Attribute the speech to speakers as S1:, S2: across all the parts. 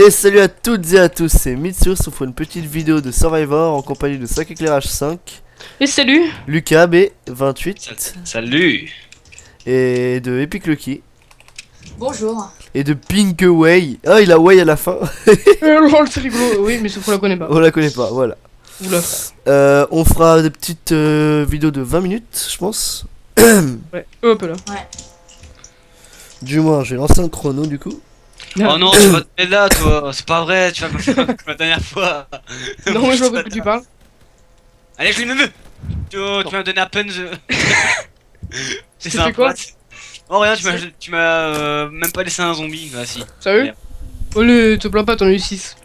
S1: Et salut à toutes et à tous, c'est Mitsu, on fait une petite vidéo de Survivor en compagnie de 5 éclairages 5,
S2: Et salut.
S1: Lucas B28
S3: Salut.
S1: et de Epic Lucky
S4: Bonjour.
S1: et de Pink Way. Ah, il a Way à la fin.
S2: Lol, c'est rigolo. Oui, mais sauf qu'on la connaît pas.
S1: On la connaît pas, voilà.
S2: Oula.
S1: On fera des petites vidéos de 20 minutes, je pense.
S2: Ouais, hop là.
S1: Du moins, j'ai lancé un chrono du coup.
S3: Oh non, tu vas te mettre là, toi. C'est pas vrai, tu vas me faire comme la dernière fois.
S2: Non, moi je vois pas de quoi tu parles.
S3: Allez, je lui me veux. Tu m'as donné à peine. C'est
S2: Tu fais
S3: sympa.
S2: quoi?
S3: Oh, rien, tu m'as même pas laissé un zombie. Bah, si.
S2: Sérieux?
S3: Merde.
S2: Allez, te plains pas, t'en as eu 6.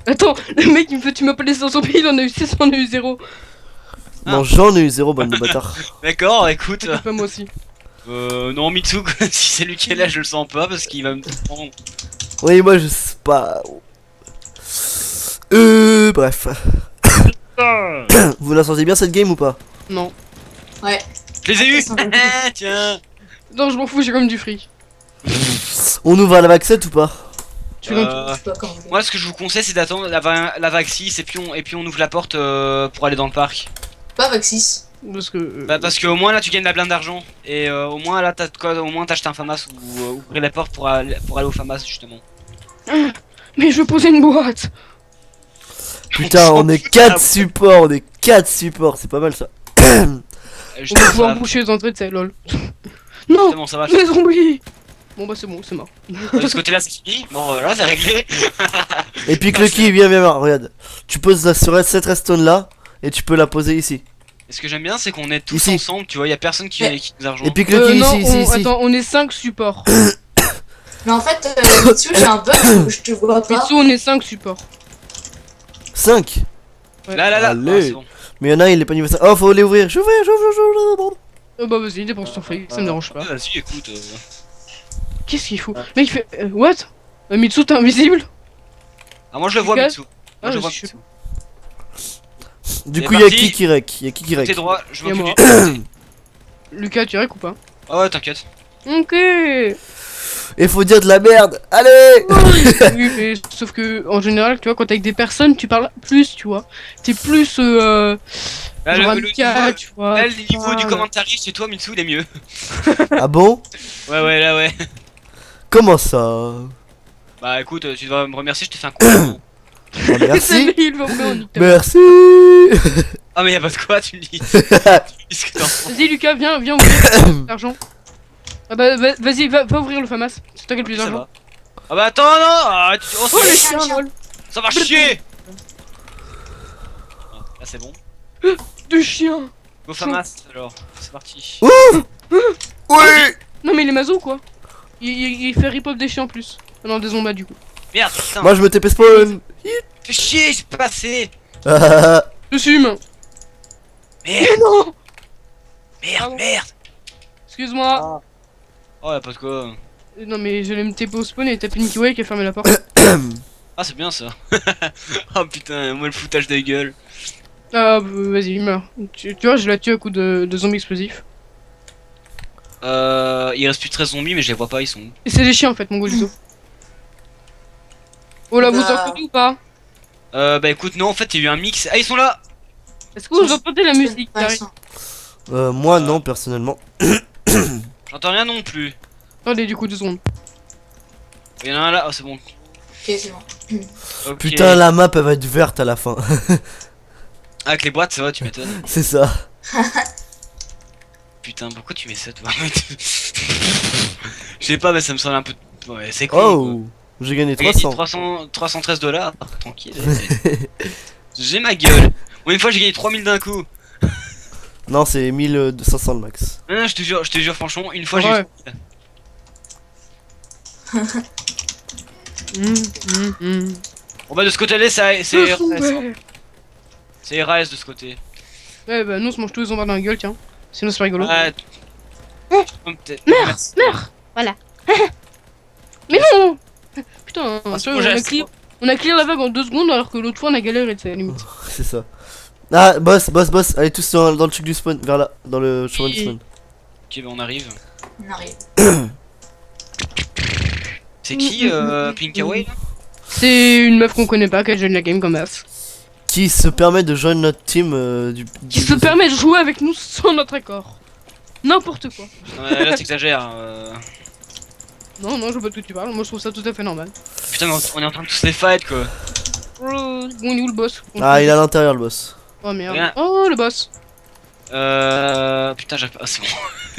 S2: Attends, le mec il me fait tu m'as pas laissé un zombie, il en a eu 6, on a eu 0.
S3: Ah.
S1: Non, j'en ai eu 0, bande de bâtard.
S3: D'accord, écoute.
S2: C'est pas moi aussi.
S3: Non, Mitsu, si c'est lui qui est là, je le sens pas parce qu'il va me prendre.
S1: Oui, moi je sais pas. Bref. Vous la sentez bien cette game ou pas?
S2: Non.
S4: Ouais.
S3: Je les ai eu.
S4: Ça va.
S3: Tiens.
S2: Non, je m'en fous, j'ai quand même du fric.
S1: On ouvre à la vague 7 ou pas?
S2: Tu veux
S4: Je sais pas quand.
S3: Moi, ce que je vous conseille, c'est d'attendre la vague 6 et puis on ouvre la porte pour aller dans le parc.
S4: Pas Vaxis.
S2: Parce que.
S3: Bah, parce qu'au moins là, tu gagnes la blinde d'argent. Et au moins là, t'as de quoi, au moins t'achètes un FAMAS ou ouvrir la porte pour aller au FAMAS justement.
S2: Mais je veux poser une boîte.
S1: Putain, on est 4 supports, on est 4 supports, c'est pas mal ça.
S2: On va
S3: Justement,
S2: pouvoir
S3: ça,
S2: boucher les entrées de ça, lol. Non,
S3: justement, ça va.
S2: les zombies. Bon bah c'est bon, c'est mort.
S3: De ce côté-là, c'est fini. Bon, voilà, c'est réglé.
S1: Et puis Lucky, viens, regarde. Tu poses sur cette redstone là, et tu peux la poser ici.
S3: Et ce que j'aime bien, c'est qu'on est tous
S1: Ici.
S3: ensemble. Tu vois, y a personne qui nous a rejoint.
S1: Et puis Lucky,
S2: non,
S1: ici.
S2: attends, on est 5 supports.
S4: Mais en fait, Mitsu, j'ai un bug, je te vois pas.
S2: Mitsu, on est 5 supports.
S1: 5.
S2: Ouais.
S3: Là.
S1: Allez.
S3: Ah, c'est bon.
S1: Mais y'en a un, il est pas niveau ça. Oh, faut les ouvrir. J'ouvre.
S2: Bah vas-y, dépense ton fric, ça me dérange pas.
S3: Vas-y, écoute.
S2: Qu'est-ce qu'il fout? Mec, il fait. What? Mitsu, t'es invisible?
S3: Ah, moi je le vois,
S2: Lucas.
S3: Mitsu. Moi je le vois,
S2: je suis-
S3: Mitsu.
S1: Du
S3: C'est
S1: coup, y'a
S3: parti.
S1: qui qui rec? Y'a qui qui
S3: T'es
S1: rec?
S3: droit, je
S2: Y'a
S3: m'occupe
S2: moi.
S3: du.
S2: Lucas, tu rec ou pas?
S3: Ah ouais, t'inquiète.
S2: Ok.
S1: Et faut dire de la merde. Allez.
S2: Oui, mais sauf que en général, tu vois, quand t'es avec des personnes, tu parles plus, tu vois. T'es plus
S3: Là,
S2: genre
S3: le
S2: amical,
S3: niveau,
S2: tu vois.
S3: là, le niveau du
S2: Voilà.
S3: commentaire chez toi, Mitsu, il est mieux.
S1: Ah bon?
S3: Ouais, là, ouais.
S1: Comment ça?
S3: Bah écoute, tu dois me remercier, je te fais un compliment.
S1: Oh,
S2: C'est
S1: merci.
S2: lui, il va ouvrir en nique ta-
S1: Merci.
S3: Ah mais y'a pas de quoi, tu me dis. Tu me dis ce que t'en penses.
S2: Vas-y, Lucas, viens ouvrir l'argent. Ah bah vas-y, va ouvrir le FAMAS. C'est toi qui as le plus
S3: Ça
S2: d'argent.
S3: va. Ah bah attends, non ah, oh,
S2: Oh les
S3: ça,
S2: chiens, lol.
S3: ça va chier. Ah, là c'est bon.
S2: Deux chiens.
S3: Go FAMAS alors, c'est parti.
S1: Oui.
S2: Non mais il est mazo ou quoi? Il fait rip-off des chiens en plus. Ah non, des zombies du coup.
S3: Merde, putain.
S1: Moi je me TP spawn.
S3: Fais chier, j'ai pas assez.
S2: Je suis humain.
S3: Merde,
S2: Mais non.
S3: merde, merde.
S2: Excuse-moi.
S3: Oh y'a pas de quoi.
S2: Non mais j'allais me TP au spawn et t'as Pinky Way qui a fermé la porte.
S3: Ah c'est bien ça. Oh putain, moi le foutage de gueule.
S2: Ah vas-y, meurs. Tu vois, je la tue à coup de zombies explosifs.
S3: Il reste plus de 13 zombies mais je les vois pas, ils sont où?
S2: Et c'est des chiens en fait, mon Golito. Oh là, vous
S4: Bah.
S2: entendez ou pas?
S3: Bah écoute, non en fait il y a eu un mix. Ah ils sont là.
S2: Est-ce que vous entendez la musique qui arrive?
S1: Moi non personnellement.
S3: J'entends rien non plus.
S2: Attendez, du coup, 2 secondes.
S3: Il y en a un là, oh c'est bon.
S4: Ok, c'est bon.
S3: Ok.
S1: Putain, la map elle va être verte à la fin.
S3: Ah, avec les boîtes, ça va, tu m'étonnes.
S1: C'est ça.
S3: Putain, pourquoi tu mets ça toi? Je sais pas, mais ça me semble un peu. Ouais, c'est cool.
S1: Oh, j'ai gagné
S3: J'ai gagné
S1: 300.
S3: 313 $. Tranquille. J'ai ma gueule. Bon, une fois j'ai gagné 3000 d'un coup.
S1: Non, c'est 1500 le max.
S3: Non, je te jure, franchement, une fois
S2: Ouais.
S3: j'ai eu. Bon, bah, de ce côté-là, c'est RAS. C'est RAS de ce côté.
S2: Ouais, bah, nous, on se mange tous les zombies dans la gueule, tiens. Sinon, c'est rigolo.
S3: Ouais.
S2: Eh,
S3: Peut-être.
S2: merde,
S3: Merci.
S2: merde. Voilà. Mais non. Putain,
S3: Ah,
S2: tu
S3: c'est
S2: vois,
S3: mon
S2: on a
S3: geste.
S2: clear la vague en 2 secondes alors que l'autre fois on a galéré, tu sais, à la limite.
S1: C'est ça. Ah, boss. Allez tous dans le truc du spawn, vers là, dans le chemin du spawn.
S3: Ok, bah, on arrive.
S4: On arrive.
S3: C'est qui, Pinkaway là?
S2: C'est une meuf qu'on connaît pas, qui a join la game comme meuf.
S1: Qui se permet de joindre notre team
S2: Qui se permet de jouer avec nous sans notre accord. N'importe quoi.
S3: Non, mais là t'exagères.
S2: Non, non, je vois pas de quoi tu parles, moi je trouve ça tout à fait normal.
S3: Putain, mais on est en train de tous les fight quoi.
S2: Bon, il est où le boss?
S1: Ah, il est à l'intérieur, le boss.
S2: Oh merde.
S3: Rien.
S2: Oh, le boss.
S3: Putain, j'arrive pas. Ah, c'est bon.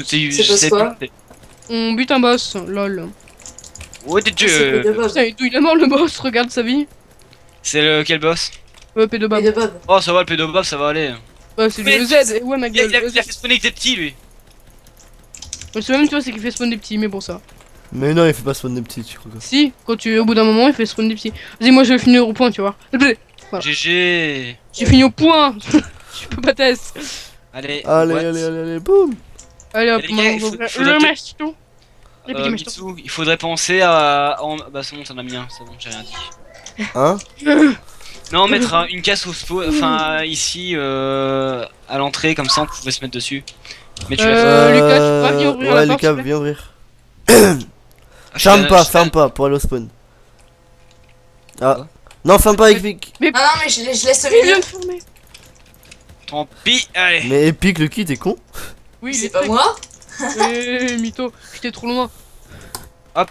S4: C'est parce quoi
S2: On bute un boss, lol.
S3: Oh des
S4: C'est
S3: dieux.
S4: Pédobob.
S2: Putain, il est mort le boss, regarde sa vie.
S3: C'est le quel boss?
S2: Pédobob.
S4: Pédobob.
S3: Oh, ça va, le pédobob, ça va aller.
S2: Bah, c'est
S3: Mais
S2: le Z, et ouais, ma gueule.
S3: Il a fait spawner avec des petits lui.
S2: Le seul même, tu vois, c'est qu'il fait spawn des petits, mais bon, ça.
S1: Mais non, il fait pas spawn des petits, tu crois quoi.
S2: Si, quand tu au bout d'un moment, il fait spawn des petits. Vas-y, moi je vais finir au point, tu vois. Voilà.
S3: GG.
S2: J'ai fini au point. Je peux pas tester.
S3: Allez,
S1: Allez,
S3: what
S1: allez, boum.
S2: Allez hop,
S3: Et les gars, il
S2: maintenant,
S3: faut
S2: le
S3: que-
S2: masto. Les petits mastos.
S3: Mitsu, il faudrait penser à... Bah c'est bon, t'en as mis un, c'est bon, j'ai rien dit.
S1: Hein?
S3: Non, mettre une casse au spawn, enfin ici, à l'entrée, comme ça on pouvait se mettre dessus. Mais tu l'as fait.
S2: Lucas, tu pourras venir ouvrir
S1: ouais,
S2: la porte,
S1: Lucas,
S2: s'il te plaît
S1: viens ouvrir.
S3: Ah,
S1: Ferme pas pour aller au spawn. Ah. Non, ferme pas, Epic.
S4: Ah non, mais je laisse au
S2: Il vient
S4: milieu.
S2: de fermer.
S3: Tant pis, allez.
S1: Mais Epic, le kit, t'es con?
S2: Oui, il
S4: C'est
S2: est
S4: pas
S2: très-
S4: moi.
S2: mytho, j'étais trop loin.
S3: Hop.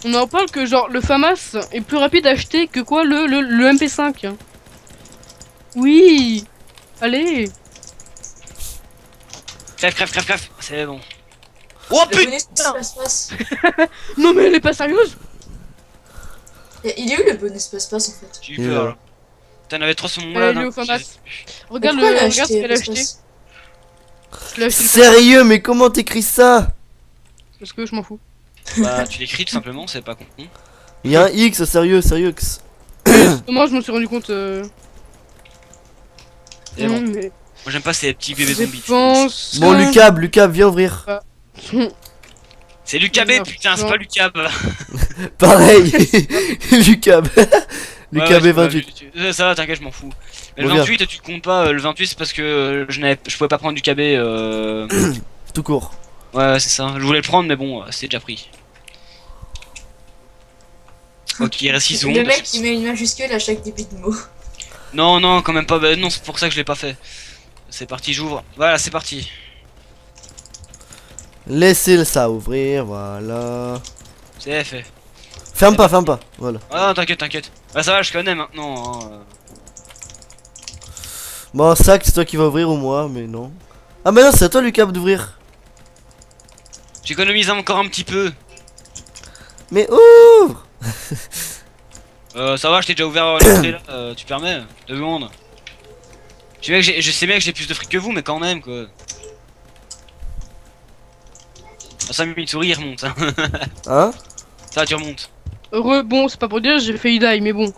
S2: On en parle que genre le FAMAS est plus rapide à acheter que quoi le MP5. Oui. Allez.
S3: Crève, c'est bon. Oh
S4: Le
S3: putain.
S4: bonus passe-passe.
S2: Non mais elle est pas sérieuse.
S4: Il est où le bonus passe-passe en fait?
S3: J'ai eu
S1: Et
S3: peur
S1: là.
S3: là. T'en avais 3 sur mon
S2: Elle
S3: là.
S2: est au FAMAS. Regarde
S4: Pourquoi elle a
S2: regarde ce
S4: acheté
S2: qu'elle a
S4: le
S2: acheté.
S4: passe-passe
S2: Je l'ai acheté
S1: Sérieux, mais comment t'écris ça?
S2: parce que je m'en fous.
S3: Bah tu l'écris tout simplement, c'est pas con.
S1: Il y a un X, sérieux.
S2: Moi je m'en suis rendu compte.
S3: C'est bon.
S2: Mais
S3: Moi j'aime pas ces petits bébés
S2: je
S3: zombies.
S2: pense.
S1: Bon, Lucas, viens ouvrir.
S3: C'est Lucas B, putain, c'est pas Lucas B.
S1: Pareil. Lucas.
S3: Ouais,
S1: Lucas
S3: ouais,
S1: B28.
S3: Ça va, t'inquiète, je m'en fous. Mais
S1: Bon,
S3: le
S1: viens.
S3: 28, tu te comptes pas. Le 28, c'est parce que je pouvais pas prendre du KB.
S1: Tout court.
S3: Ouais, c'est ça. Je voulais le prendre, mais bon, c'est déjà pris. Ok, il reste 6 secondes.
S4: Le mec il met une majuscule à chaque début de mot.
S3: Non, non, quand même pas. Bah, non, c'est pour ça que je l'ai pas fait. C'est parti, j'ouvre. Voilà, c'est parti.
S1: Laissez ça ouvrir, voilà.
S3: C'est fait.
S1: Ferme pas, voilà.
S3: Ah, non, t'inquiète. Bah, ça va, je connais maintenant. Hein.
S1: Bon, sac, c'est toi qui vas ouvrir ou moi, mais non. Ah, mais non, c'est à toi, Lucas, d'ouvrir.
S3: J'économise encore un petit peu.
S1: Mais ouvre.
S3: Ça va, je t'ai déjà ouvert l'entrée là. Tu permets 2 secondes. Je sais bien que j'ai plus de fric que vous, mais quand même quoi. Ah, ça, Mitsuri, il remonte. Hein.
S1: Hein?
S3: Ça, tu remontes.
S2: Heureux, bon, c'est pas pour dire, j'ai fait die, mais bon.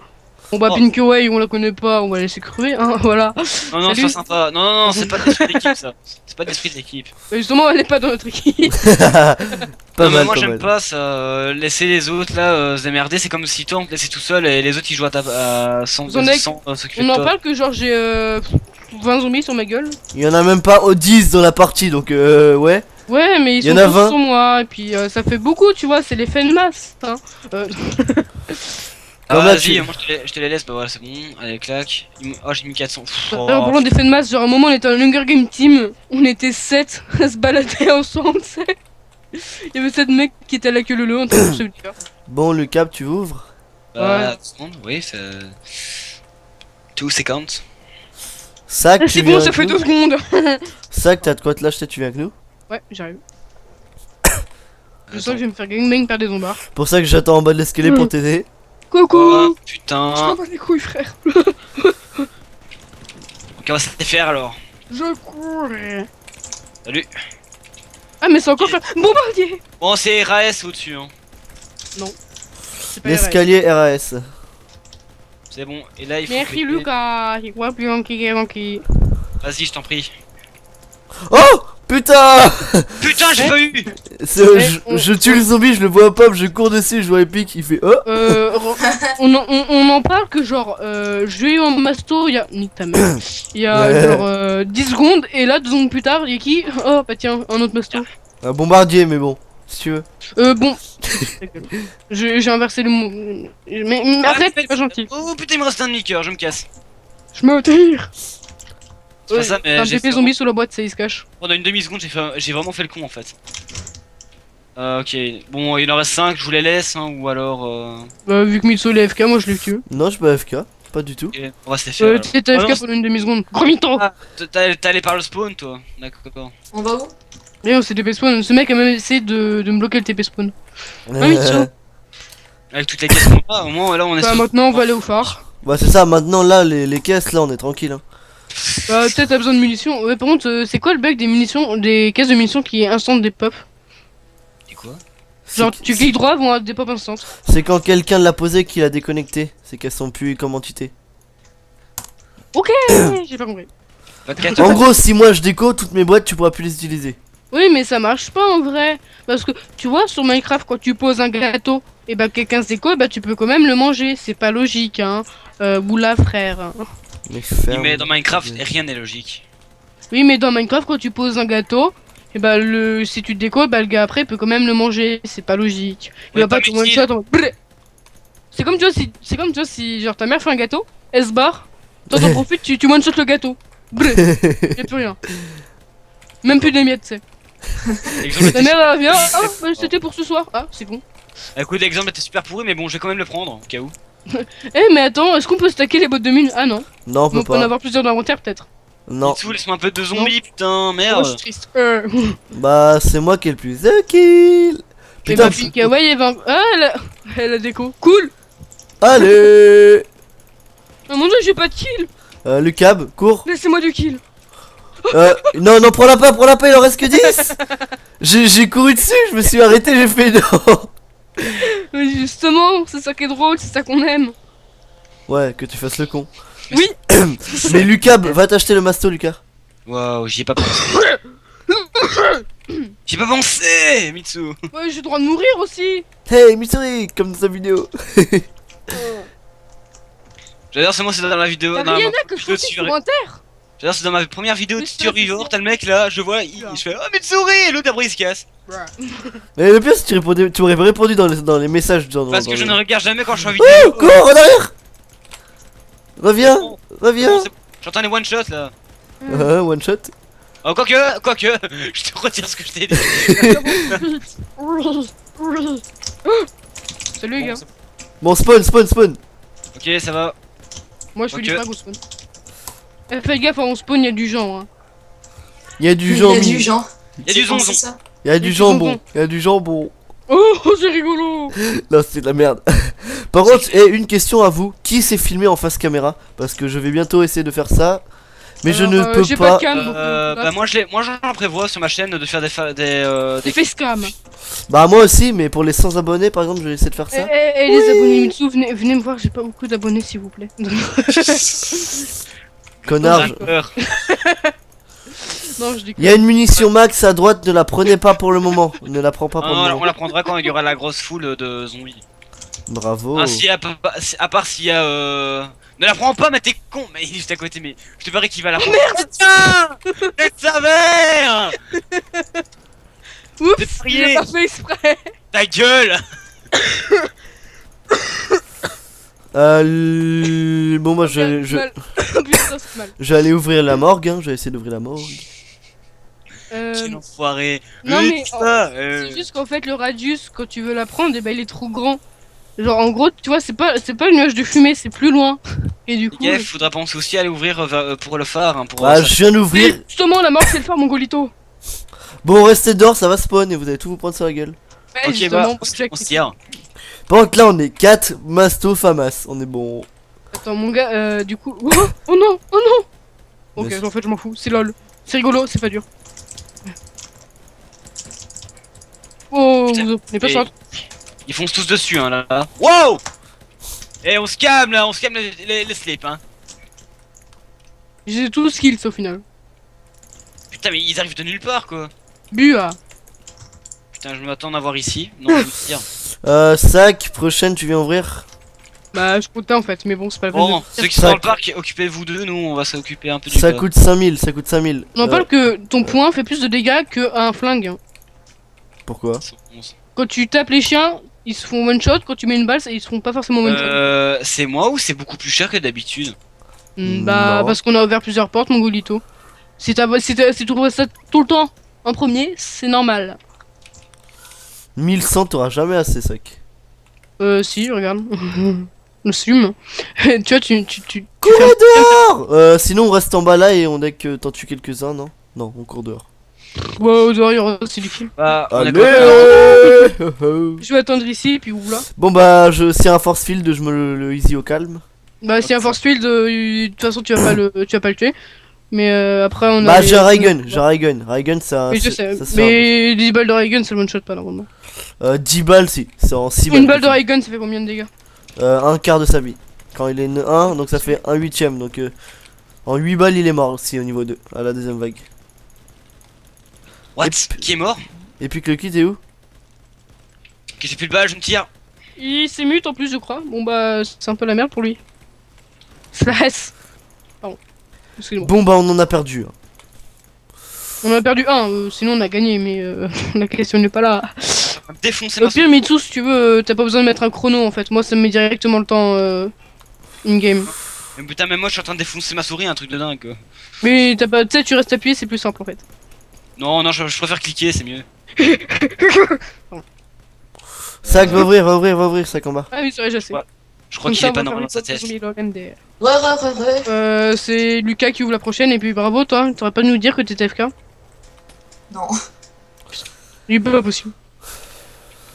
S2: On bat
S3: Oh.
S2: Pinky Way, on la connaît pas, on va laisser crever, hein, voilà.
S3: Non, non,
S2: Salut.
S3: sois sympa. Non, non, non, c'est pas d'esprit d'équipe ça. C'est pas d'esprit d'équipe.
S2: Justement, elle est pas dans notre équipe.
S1: Pas
S3: Non, mais
S1: mal,
S3: moi
S1: pas
S3: j'aime
S1: mal.
S3: pas ça. Laisser les autres là se démerder, c'est comme si toi on te laissait tout seul et les autres ils jouent sans
S2: Vous en êtes-
S3: s'occuper
S2: On
S3: de
S2: en
S3: toi.
S2: parle que genre j'ai 20 zombies sur ma gueule.
S1: Il y en a même pas au 10 dans la partie, donc ouais.
S2: Ouais, mais ils
S1: Il y
S2: sont
S1: en a
S2: tous
S1: 20.
S2: sur moi, et puis ça fait beaucoup, tu vois, c'est l'effet de masse. Hein.
S3: Ah,
S1: Comme là,
S3: vas-y,
S1: tu-
S3: moi je te les laisse, bah voilà, c'est bon. Allez, clac. Oh, j'ai mis 400. Pff,
S2: En
S3: oh.
S2: parlant d'effet de masse, genre à un moment on était un Hunger Game Team, on était 7 à se balader ensemble, tu sais. Il y avait 7 mecs qui étaient à la queue leu en train de se dire.
S1: Bon, Lucas, tu ouvres.
S3: Bah,
S2: Ouais.
S3: 2 secondes, oui, c'est. 2 seconds.
S1: Sac,
S2: Ah,
S1: tu
S2: c'est
S1: viens
S2: bon, ça
S1: avec
S2: fait
S1: nous
S2: 2 secondes.
S1: Sac, t'as de quoi te l'acheter, tu viens avec nous.
S2: Ouais, j'arrive. Je sens que je vais me faire gangbang par des zombards.
S1: Pour ça que j'attends en bas de l'escalier pour t'aider.
S2: Coucou.
S3: Oh
S2: Je
S3: putain.
S2: m'en bats les couilles, frère.
S3: Ok, on va se faire alors.
S2: Je cours.
S3: Salut.
S2: Ah, mais c'est encore faire bombardier.
S3: Bon, c'est RAS au-dessus, hein.
S2: C'est pas vrai.
S1: L'escalier RAS.
S3: C'est bon. Et là, il faut.
S2: Merci
S3: cliquer.
S2: Lucas. Il voit plus qui.
S3: Vas-y, je t'en prie.
S1: Oh putain.
S3: Putain, j'ai pas eu.
S1: Je tue le zombie, je le vois pop, je cours dessus, je vois Epic, il fait oh.
S2: On en parle que genre j'ai eu un masto il y a nique ta mère. Il y a
S1: Ouais.
S2: genre 10 secondes et là 2 secondes plus tard il y a qui? Oh bah tiens un autre masto.
S1: Un bombardier, mais bon. si tu veux.
S2: Bon. J'ai inversé le mot. Mais arrête, c'est pas gentil.
S3: Oh putain, il me reste un demi-cœur, je me casse.
S2: Je me tire.
S3: C'est pas ça, mais
S2: un
S3: j'ai
S2: bébé
S3: fait-
S2: zombie sous la boîte, ça il se cache.
S3: Pendant une demi-seconde, j'ai vraiment fait le con en fait. Ok, bon, il en reste 5, je vous les laisse, hein, ou alors.
S2: Bah, vu que Mitsu est FK, moi je l'ai tué.
S1: Non, je suis pas AFK, pas du tout.
S3: Ok, on va se les faire. alors.
S2: Tu sais, t'as
S3: Ah non,
S2: FK pendant une demi-seconde. Gros mytho.
S3: Ah, t'es allé par le spawn, toi. D'accord.
S4: On va où?
S2: Et on s'est TP spawn. Ce mec a même essayé de me bloquer le TP spawn. Ah oui, tiens.
S3: Avec toutes les caisses qu'on a, au moins là on est
S2: Bah,
S3: sur-
S2: maintenant on va aller au phare.
S1: Bah c'est ça, maintenant là, les caisses, là, on est tranquille. Hein.
S2: Bah, peut-être t'as besoin de munitions. Ouais, par contre, c'est quoi le bug des munitions, des caisses de munitions qui instant des pop?
S3: C'est quoi?
S2: Genre,
S1: C'est-
S2: tu cliques droit, vont avoir des pop instant.
S1: C'est quand quelqu'un l'a posé qu'il a déconnecté. C'est qu'elles sont plus comme entité.
S2: Ok, j'ai pas compris.
S3: 24
S1: En gros, si moi je déco, toutes mes boîtes, tu pourras plus les utiliser.
S2: Oui, mais ça marche pas en vrai. Parce que tu vois, sur Minecraft, quand tu poses un gâteau, et bah quelqu'un se déco, et bah tu peux quand même le manger. C'est pas logique, hein. Boula, frère.
S1: Mais,
S3: Oui,
S1: ferme.
S3: mais dans Minecraft, rien n'est logique.
S2: Oui, mais dans Minecraft, quand tu poses un gâteau, et bah si tu te déco, bah le gars après il peut quand même le manger. C'est pas logique. Il
S3: Ouais,
S2: va pas
S3: pas
S2: te one
S3: utile.
S2: shot en mode brrr. C'est comme tu vois si genre ta mère fait un gâteau, elle se barre, toi t'en profites, tu one shot le gâteau. Brrr. Y'a plus rien. Même plus des miettes, tu sais.
S3: L'exemple
S2: Ta
S3: était...
S2: mère elle vient, ah bah, c'était pour ce soir. Ah, c'est bon.
S3: Écoute, l'exemple était super pourri, mais bon, je vais quand même le prendre, au cas où.
S2: Eh mais attends, est-ce qu'on peut stacker les bottes de mine? Ah non.
S1: Non, on
S2: On
S1: peut
S2: peut en
S1: pas.
S2: avoir plusieurs dans l'inventaire peut-être.
S1: Non.
S3: Mitsu, laisse-moi un peu de zombies, putain,
S2: Oh, je
S3: merde.
S2: suis triste.
S1: Bah, c'est moi qui ai le plus de kill.
S2: Et
S1: Putain,
S2: bah Pika, ouais, il y avait un... Ah, elle a déco. Cool.
S1: allez.
S2: Oh mon dieu, j'ai pas de kill.
S1: Lucab, cours.
S2: Laissez-moi du kill.
S1: Non, non, prends-la pas, il en reste que 10. J'ai couru dessus, je me suis arrêté, j'ai fait non.
S2: Mais justement, c'est ça qui est drôle, c'est ça qu'on aime.
S1: Ouais, que tu fasses le con.
S2: Oui.
S1: Mais Lucab, va t'acheter le masto, Lucas.
S3: Waouh, j'y ai pas pensé. J'y ai pas pensé, Mitsu.
S2: Ouais, j'ai le droit de mourir aussi.
S1: Hey, Missouri, comme dans sa vidéo.
S3: J'adore, c'est moi, c'est dans la vidéo.
S2: Y'a
S3: dans
S2: rien
S3: ma-
S2: à que je
S3: vidéo de
S2: suis
S3: Survivor.
S2: sur un terre.
S3: J'adore, c'est dans ma première vidéo de
S2: Mais c'est
S3: Survivor,
S2: pas
S3: t'as le mec là, je vois, je fais oh Mitsuri, et l'autre après il se casse.
S1: Mais le pire, c'est que tu m'aurais répondu dans les messages.
S3: Parce que je ne regarde jamais quand je suis en
S1: Oh,
S3: vidéo.
S1: cours, en arrière. Reviens,
S3: Bon,
S1: reviens.
S3: bon, c'est bon, j'entends les one shots là.
S1: One shot.
S3: Oh, quoique, je te retire ce que je t'ai dit.
S2: Salut les
S3: Bon,
S2: gars.
S3: c'est-
S1: Bon, spawn.
S3: Ok, ça va.
S2: Moi je fais
S3: Ok.
S2: du frag au spawn. Faites gaffe, on spawn, y'a du genre. Hein.
S1: Il y a du
S4: Il y
S1: jambon.
S4: a du Jean.
S3: Il y a du
S4: C'est quoi,
S3: zonzon.
S4: c'est ça?
S1: Il y a du
S2: du
S1: jambon.
S2: jambon.
S1: Il y a du jambon.
S2: Oh, c'est rigolo.
S1: Non, c'est de la merde. Par contre, une question à vous. Qui s'est filmé en face caméra? Parce que je vais bientôt essayer de faire ça. Mais je
S2: Alors,
S1: ne peux
S2: j'ai
S1: pas.
S2: de cam, donc,
S3: Bah moi j'en prévois sur ma chaîne de faire
S2: des facecam.
S1: Bah, moi aussi, mais pour les 100 abonnés, par exemple, je vais essayer de faire ça.
S2: Eh, les abonnés Mitsu, venez me voir, j'ai pas beaucoup d'abonnés s'il vous plaît.
S1: Connard.
S3: D'accord.
S2: Non, je dis
S1: Il y a une munition max à droite, ne la prenez pas pour le moment. Ne la prends pas pour le
S3: on
S1: moment.
S3: la prendra quand il y aura la grosse foule de zombies.
S1: Bravo.
S3: Ah, si, à part s'il y a Ne la prends pas, mais t'es con. Mais il est juste à côté, mais je te parie qu'il va la prendre. Merde, putain. C'est sa mère.
S2: Oups,
S3: T'es
S2: j'ai
S3: prié.
S2: pas fait exprès.
S3: Ta gueule.
S1: Bon, moi, je
S2: Mal. Putain, c'est mal.
S1: vais aller ouvrir la morgue. Hein. Je vais essayer d'ouvrir la morgue.
S3: Quel enfoiré.
S2: non, mais
S3: Putain,
S2: c'est juste qu'en fait le radius quand tu veux la prendre, et ben il est trop grand. Genre en gros, tu vois, c'est pas le nuage de fumée, c'est plus loin. Et du coup,
S3: Gaffe, faudra penser aussi à aller ouvrir pour le phare. Hein, pour,
S1: Bah,
S3: ça.
S1: je viens d'ouvrir.
S2: mais justement la mort c'est le phare mongolito.
S1: Bon, restez dehors, ça va spawn et vous allez tout vous prendre sur la gueule.
S2: Ouais,
S3: Ok,
S2: justement,
S3: bah,
S2: check.
S3: on se tire.
S1: Par contre, là, on est 4 masto famas. On est bon.
S2: Attends mon gars, du coup, oh non, oh non. Ok,
S1: Mais
S2: en fait je m'en fous, c'est lol, c'est rigolo, c'est pas dur. Oh,
S3: Putain,
S2: vous n'êtes pas
S3: et-
S2: ça.
S3: Ils foncent tous dessus, hein, là. Wow. Eh, on se calme, là, on se calme les slips, hein.
S2: J'ai tout skills au final.
S3: Putain, mais ils arrivent de nulle part, quoi.
S2: Bua.
S3: Putain, je m'attends à voir ici. Non, je me tire.
S1: Sac, prochaine, tu viens ouvrir.
S2: Bah je comptais en fait, mais bon c'est pas la peine.
S3: Bon,
S2: de-
S3: ceux qui sont dans le parc, occupez-vous d'eux, nous, on va s'occuper un peu du
S1: Ça
S3: bas.
S1: coûte 5000, ça coûte 5000.
S2: On parle que ton point fait plus de dégâts qu'un flingue.
S1: Pourquoi?
S2: Quand tu tapes les chiens, ils se font one shot. Quand tu mets une balle, ils se font pas forcément one shot.
S3: C'est moi ou c'est beaucoup plus cher que d'habitude?
S2: Bah,
S1: non.
S2: parce qu'on a ouvert plusieurs portes, mon Golito. Si tu trouves ça tout le temps en premier, c'est normal.
S1: 1100, t'auras jamais assez, sac.
S2: Si, regarde. Assume. Tu vois, tu
S1: Cours
S2: fais
S1: dehors. Sinon, on reste en bas là et on a que t'en tues quelques-uns, non? Non, on court dehors.
S2: wow, dehors, c'est du kill.
S3: Bah, on a
S1: Allez.
S3: quoi?
S2: Je vais attendre ici, puis oula.
S1: Bon bah, c'est un force field, je me le easy au calme.
S2: Bah, si un force field, de toute façon, tu vas pas le tuer. Mais après, on a.
S1: Bah,
S2: les-
S1: j'ai un Raygun. Raygun, ça.
S2: Oui, je sais.
S1: ça se fait un
S2: Mais 10 balles de Raygun, ça le one shot pas normalement.
S1: 10 balles, si. C'est en 6 balles.
S2: Une balle de Raygun, ça fait combien de dégâts?
S1: Un quart de sa vie. Quand il est 1, donc ça fait un huitième. Donc en 8 balles, il est mort aussi au niveau 2, à la deuxième vague.
S3: What?
S1: Et puis-
S3: Qui est mort?
S1: Et puis que le kit est où?
S3: Ok, j'ai plus de balles, je me tire.
S2: Il s'est mute en plus, je crois. Bon, bah, c'est un peu la merde pour lui. Slash. Pardon. Excusez-moi.
S1: Bon bah, on en a perdu.
S2: On en a perdu un, sinon on a gagné, mais la question n'est pas là.
S3: Ça va me défoncer
S2: Au
S3: ma
S2: pire, Mitsu, si tu veux, t'as pas besoin de mettre un chrono en fait. Moi, ça me met directement le temps in-game.
S3: Mais putain, même moi je suis en train de défoncer ma souris, un truc de dingue quoi.
S2: Mais t'as pas, tu sais, tu restes appuyé, c'est plus simple en fait.
S3: Non, non, je préfère cliquer, c'est mieux.
S1: Sac, va ouvrir, sac en bas.
S2: Ah oui, c'est vrai, je sais.
S3: Ouais. Je crois qu'il est pas normal dans sa tête.
S2: C'est Lucas qui ouvre la prochaine, et puis bravo toi, t'aurais pas dû nous dire que t'étais FK.
S4: Non.
S2: Il est pas possible.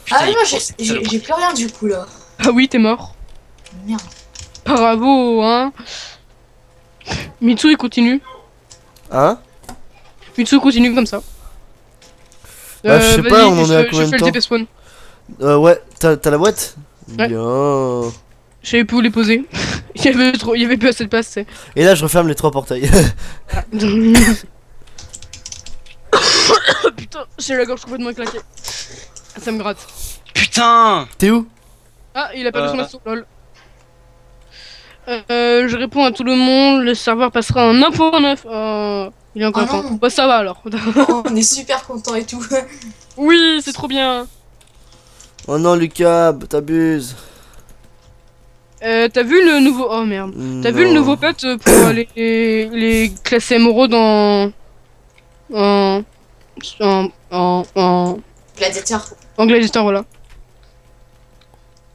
S3: Putain,
S4: Ah
S3: il
S4: non,
S3: est trop-
S4: j'ai plus rien du coup là.
S2: Ah oui, t'es mort.
S4: Merde.
S2: Bravo, hein. Mitsu il continue.
S1: Hein?
S2: Mitsu continue comme ça.
S1: Bah, je sais
S2: vas-y,
S1: pas, on en est à
S2: je
S1: combien de
S2: fais le
S1: temps?
S2: TP spawn.
S1: Ouais, t'as la boîte?
S2: Ouais.
S1: Bien.
S2: Je savais plus où les poser. il y avait plus assez de place, tu sais.
S1: Et là, je referme les 3 portails.
S2: Putain, j'ai la gorge complètement éclatée. Ça me gratte.
S3: Putain!
S1: T'es où?
S2: Ah, il a perdu son assaut, lol. Je réponds à tout le monde, le serveur passera en 1.9. Il est encore
S4: Ah non.
S2: temps. Bah ça va alors.
S4: Oh, on est super content et tout.
S2: Oui, c'est trop bien.
S1: Oh non, Lucas, t'abuses.
S2: T'as vu le nouveau... Oh merde. T'as vu le nouveau pet pour les classes émeraudes en
S4: Gladiateur.
S2: gladiateur, voilà.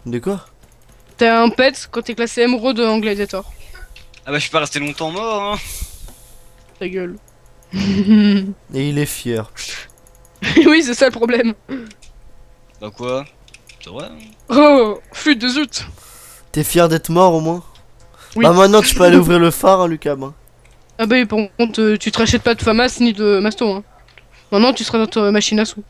S1: De quoi?
S2: T'as un pet quand t'es classé émeraude en gladiator.
S3: Ah bah je suis pas resté longtemps mort hein.
S2: Ta gueule.
S1: Et il est fier.
S2: Oui, c'est ça le problème.
S3: Bah quoi? C'est vrai hein.
S2: Oh, flûte de zut.
S1: T'es fier d'être mort au moins?
S2: Oui.
S1: Bah maintenant tu peux aller ouvrir le phare, hein, Lucas. Bah.
S2: Ah bah, par contre, tu te rachètes pas de FAMAS ni de Masto, hein. Maintenant, tu seras dans ta machine à sous.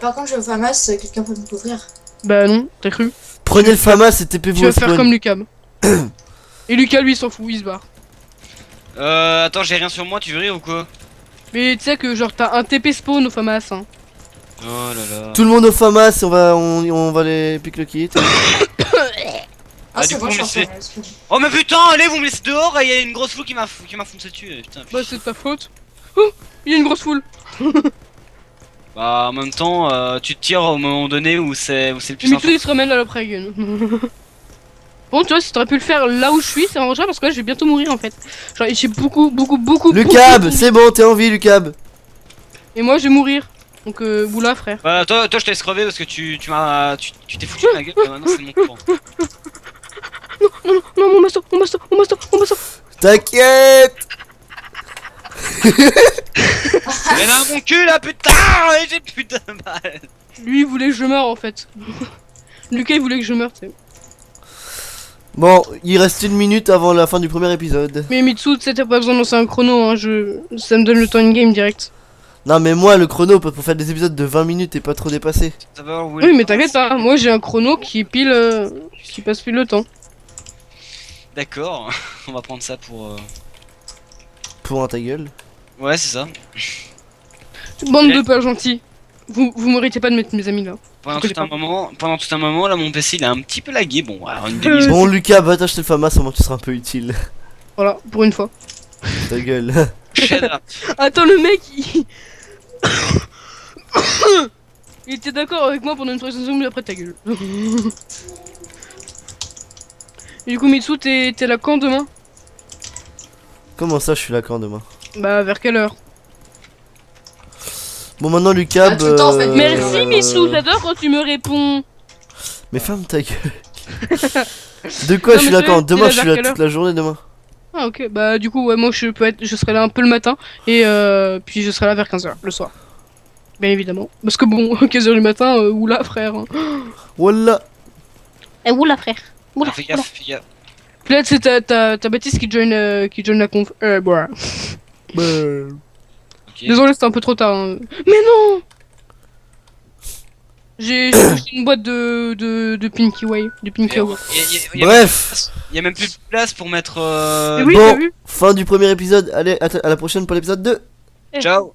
S4: Par contre, je veux FAMAS, quelqu'un peut me couvrir.
S2: Bah non, t'as cru.
S1: Prenez le FAMAS et TP-vous
S2: Tu
S1: au
S2: vas faire
S1: spawn.
S2: comme Lucas. Et Lucas, lui, il s'en fout, il se barre.
S3: Attends, j'ai rien sur moi, tu veux rire ou quoi?
S2: Mais tu sais que, genre, t'as un TP spawn au FAMAS, hein.
S3: Oh là là.
S1: Tout le monde au FAMAS, on va les pique le kit.
S4: Ah,
S3: du
S4: c'est
S3: coup,
S4: bon,
S3: on
S4: je
S3: me
S4: suis
S3: laisse-
S4: en FAMAS.
S3: Oh mais putain, allez, vous me laissez dehors et il y a une grosse foule qui m'a foncé dessus. Putain.
S2: Bah, c'est de ta faute. Oh, il y a une grosse foule.
S3: Bah en même temps, tu te tires au moment donné où c'est le
S2: Et
S3: plus
S2: Mitsu,
S3: simple.
S2: il se ramène à la Prague. Bon, tu vois, si t'aurais pu le faire là où je suis, ça m'arrangerait parce que là, je vais bientôt mourir en fait. Genre, j'ai beaucoup.
S1: Lucab, c'est bon, t'es en vie, Lucab.
S2: Et moi, je vais mourir. Donc, boula, frère.
S3: Bah toi je te laisse crever parce que tu t'es foutu de ma gueule. Maintenant c'est mon tour.
S2: Non, mon masto.
S1: T'inquiète.
S3: Mais dans mon cul là putain, j'ai plus de balles.
S2: Lui, il voulait que je meure en fait. Lucas, il voulait que je meure, tu sais.
S1: Bon, il reste 1 minute avant la fin du premier épisode.
S2: Mais Mitsu, tu sais, t'as pas besoin de lancer un chrono, hein. Ça me donne le temps in-game direct.
S1: Non mais moi le chrono pour faire des épisodes de 20 minutes et pas trop dépasser.
S3: Ça va, vous
S2: Oui, mais t'inquiète pas, moi j'ai un chrono qui est pile. Qui passe pile le temps.
S3: D'accord, on va prendre ça pour.
S1: Pour un ta gueule.
S3: Ouais c'est ça.
S2: Bande de pas gentils. Vous méritez pas de mettre mes amis là.
S3: Pendant
S2: Je
S3: tout un moment là mon PC il a un petit peu lagué. Bon, alors une demi.
S1: Bon Lucas, va t'acheter le FAMAS au moins tu seras un peu utile.
S2: Voilà, pour une fois.
S1: Ta gueule.
S2: Attends, le mec, il... Il était d'accord avec moi pendant une fraction de seconde, mais après ta gueule. Et du coup, Mitsu, t'es là quand demain?
S1: Comment ça, je suis là quand demain?
S2: Bah, vers quelle heure?
S1: Bon, maintenant, Lucas.
S4: Bah, tout le temps, en fait.
S2: Merci, Mitsu, j'adore quand tu me réponds.
S1: Mais ferme ta gueule. De quoi
S2: Non,
S1: je suis
S2: mais
S1: là
S2: t'es-
S1: quand?
S2: t'es
S1: Demain,
S2: là
S1: je suis
S2: vers
S1: là
S2: quelle
S1: toute la journée demain.
S2: Ah, ok, bah, du coup, ouais, moi, je serai là un peu le matin, et puis je serai là vers 15h, le soir. Bien évidemment. Parce que bon, 15h du matin, oula, frère. Hein.
S1: Voilà.
S2: Eh, oula, frère. Oula,
S3: Fais gaffe, fais gaffe.
S2: Puis là, c'est ta Baptiste qui join la conf. Voilà.
S1: Bah,
S3: Ok.
S2: Désolé, c'était un peu trop tard. Hein. Mais non! J'ai touché une boîte de Pinky Way. De Pinky
S3: Et
S2: Way.
S1: Bref.
S3: y a même plus de place pour mettre.
S2: Mais oui,
S1: bon.
S2: t'as vu?
S1: Fin du premier épisode. Allez, à la prochaine pour l'épisode 2.
S3: Ciao.